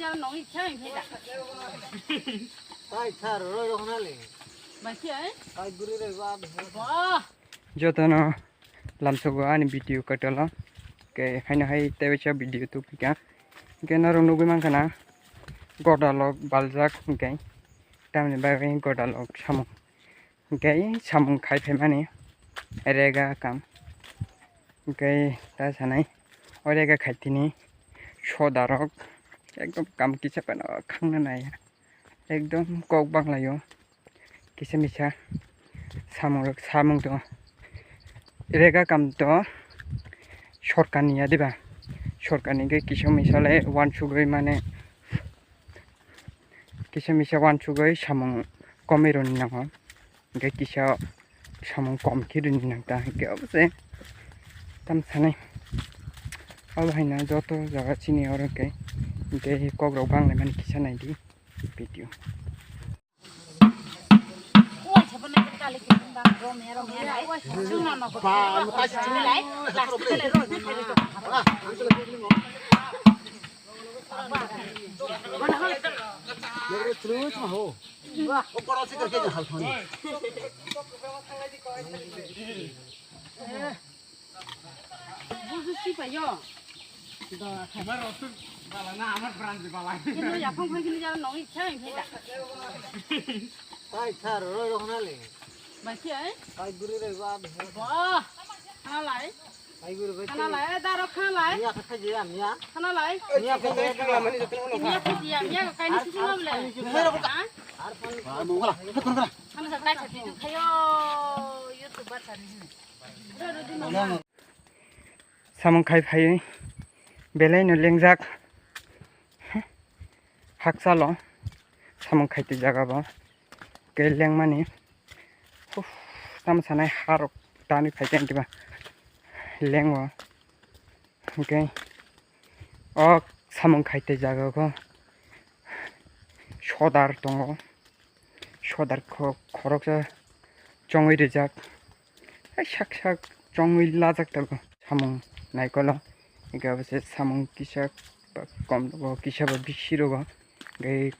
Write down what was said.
যাবে নই ছাই ভেদা তাই স্যার রই রহনালে বাকি আই তাই গুরি রে বাদ বাহ jotono lamsogo ani video katala ke haina hai tebecha video tu pika ke narong nugui mankana godalok baljak ke tamni bai godalok samung ke samung khai phemani rega kam ke ta sanai orega khaitini sodarok ekdom kam kisa pana khangna nai ekdom kok banglayo kisa misa samung to rega kam to সরকারনি দিবা সরকারনিকে কিছু মিশালে one সুগই মানে কিছু মিশা one সুগই সামং কমেরনি নাম গে কিসা সামং কম কিরনি নামতা গে অবশ্যই তাম সানাই অবহাইনা যত জায়গা চিনি আর গে গে কগ্রাও বাংলা মানে কিসা নাইদি ভিডিও ওই ছাপনে কালে কি বাং রমে রমে লাই সুনা না বা তাই চিনি লাই লাস্টে রো ফেলে তো मेरे त्रुच में हो वो बड़ा से करके हाल थानी বুঝছি পাইও दा खबर रसुन बाला ना আমার প্রাণ দি বালা কিন্তু এখন কইলি যাবে নই ছাই ভেদা তাই স্যার রই রহনালে বাকি আই তাই গুরি রে বাদ বাহ খানালাই তাই গুরি রে খানালাই দারো খানালাই মিয়া খাই যে মিয়া খানালাই মিয়া খাই যে মানে যত মিয়া খাইয়া মিয়া কাইনি কিছু নামলে আর পানি মঙ্গলা কোন করা খানা কাই খাইতে খাইও ইউটিউবার ছাড়ি samung khai phai belai no lengjak haksalo samung khaite jaga ba ke lengmani tam sanai harok tani phaiken kiba lengwa ke o samung khaite jaga ko sodar tongo sodar khoroksa chongoi rejak sak sak chongoi lajak tago samung naikolo ega base samung kisa kom kisa ba bisiro ga gai